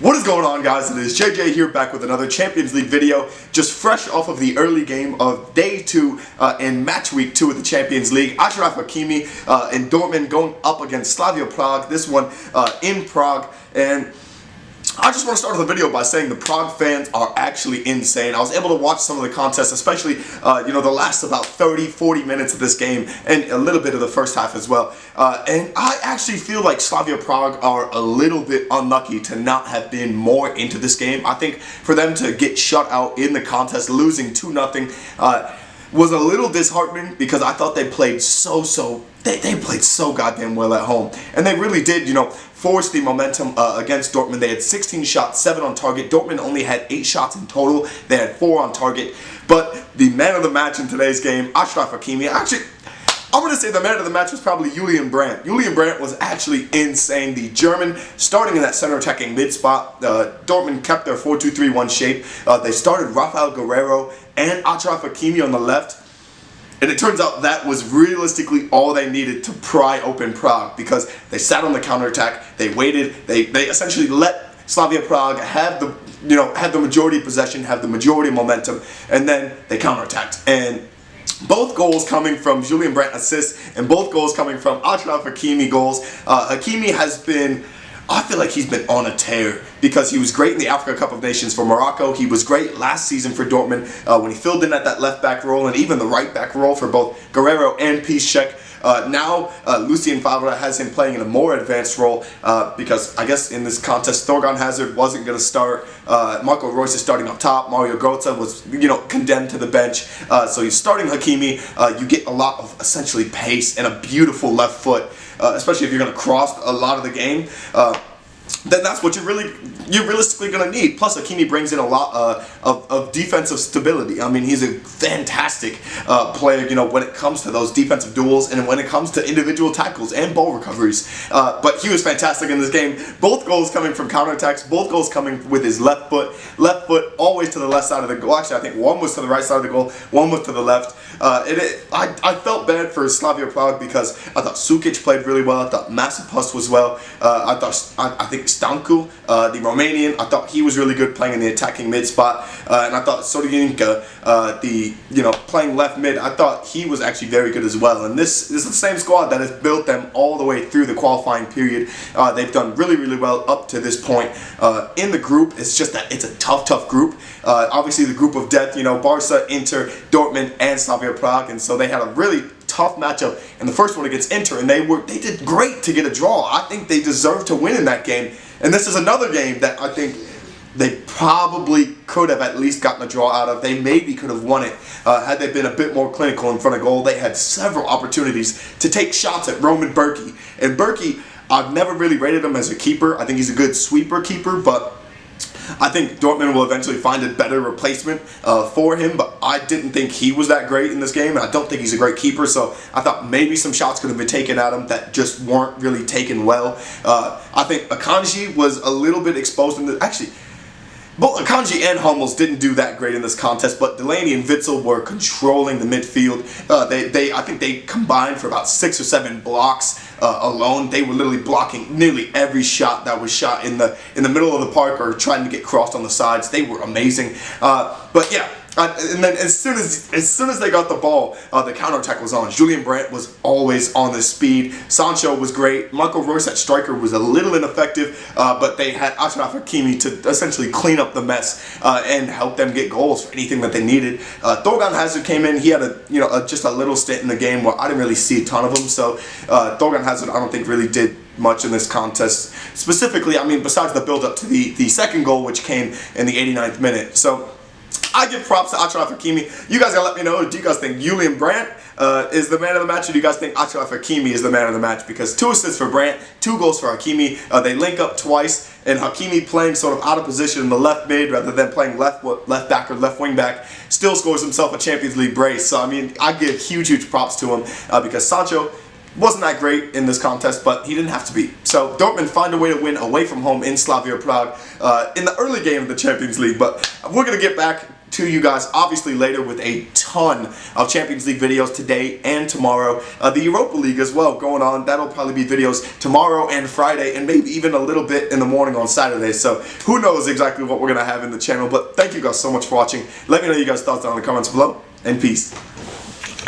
What is going on, guys? It is JJ here, back with another Champions League video, just fresh off of the early game of day 2 and match week 2 of the Champions League. Achraf Hakimi in Dortmund going up against Slavia Prague, this one in Prague. And I just want to start the video by saying the Prague fans are actually insane. I was able to watch some of the contests, especially the last about 30-40 minutes of this game and a little bit of the first half as well. And I actually feel like Slavia Prague are a little bit unlucky to not have been more into this game. I think for them to get shut out in the contest, losing 2-0, was a little disheartening because I thought they played they played so goddamn well at home, and they really did, force the momentum against Dortmund. They had 16 shots, 7 on target. Dortmund only had 8 shots in total. They had 4 on target. But the man of the match in today's game, Achraf Hakimi, actually, I'm going to say the man of the match was probably Julian Brandt. Julian Brandt was actually insane. The German, starting in that center attacking mid spot, Dortmund kept their 4-2-3-1 shape. They started Rafael Guerreiro and Achraf Hakimi on the left. And it turns out that was realistically all they needed to pry open Prague, because they sat on the counterattack, they waited, they essentially let Slavia Prague have the majority of possession, have the majority of momentum, and then they counterattacked. And both goals coming from Julian Brandt assists, and both goals coming from Achraf Hakimi goals. Hakimi has been, I feel like he's been on a tear, because he was great in the Africa Cup of Nations for Morocco. He was great last season for Dortmund when he filled in at that left back role and even the right back role for both Guerreiro and Piszczek. Now Lucien Favre has him playing in a more advanced role because I guess in this contest Thorgan Hazard wasn't going to start. Marco Reus is starting up top. Mario Götze was condemned to the bench. So he's starting Hakimi. You get a lot of essentially pace and a beautiful left foot, especially if you're going to cross a lot of the game. Then that's what you're realistically going to need. Plus, Hakimi brings in a lot of defensive stability. I mean, he's a fantastic player, when it comes to those defensive duels and when it comes to individual tackles and ball recoveries. But he was fantastic in this game. Both goals coming from counterattacks, both goals coming with his left foot always to the left side of the goal. Actually, I think one was to the right side of the goal, one was to the left. I felt bad for Slavia Prague because I thought Sukic played really well. I thought Masopust was well. I think Stanku, the Romanian, I thought he was really good playing in the attacking mid spot, and I thought Sodienka, playing left mid, I thought he was actually very good as well. And this is the same squad that has built them all the way through the qualifying period. They've done really well up to this point in the group. It's just that it's a tough group. Obviously the group of death, Barca, Inter, Dortmund, and Slavia Prague, and so they had a really tough matchup in the first one against Inter, and they did great to get a draw. I think they deserved to win in that game, and this is another game that I think they probably could have at least gotten a draw out of. They maybe could have won it had they been a bit more clinical in front of goal. They had several opportunities to take shots at Roman Berkey, and Berkey, I've never really rated him as a keeper. I think he's a good sweeper keeper, but I think Dortmund will eventually find a better replacement for him, but I didn't think he was that great in this game, and I don't think he's a great keeper, so I thought maybe some shots could have been taken at him that just weren't really taken well. I think Akanji was a little bit exposed in the... Actually, both Akanji and Hummels didn't do that great in this contest, but Delaney and Witsel were controlling the midfield. I think they combined for about 6 or 7 blocks alone. They were literally blocking nearly every shot that was shot in the middle of the park or trying to get crossed on the sides. They were amazing. But yeah. And then as soon as they got the ball, the counterattack was on. Julian Brandt was always on the speed. Sancho was great. Marco Reus at striker was a little ineffective, but they had Achraf Hakimi to essentially clean up the mess and help them get goals for anything that they needed. Thorgan Hazard came in. He had just a little stint in the game where I didn't really see a ton of him. So Thorgan Hazard, I don't think really did much in this contest. Specifically, I mean, besides the build up to the second goal, which came in the 89th minute. So I give props to Achraf Hakimi. You guys gotta let me know, do you guys think Julian Brandt is the man of the match, or do you guys think Achraf Hakimi is the man of the match? Because 2 assists for Brandt, 2 goals for Hakimi. They link up twice, and Hakimi, playing sort of out of position in the left mid rather than playing left back or left wing back, still scores himself a Champions League brace. So I mean, I give huge props to him because Sancho wasn't that great in this contest, but he didn't have to be. So Dortmund find a way to win away from home in Slavia Prague in the early game of the Champions League. But we're going to get back to you guys obviously later with a ton of Champions League videos today and tomorrow. The Europa League as well going on. That'll probably be videos tomorrow and Friday, and maybe even a little bit in the morning on Saturday. So who knows exactly what we're going to have in the channel. But thank you guys so much for watching. Let me know your guys' thoughts down in the comments below, and peace.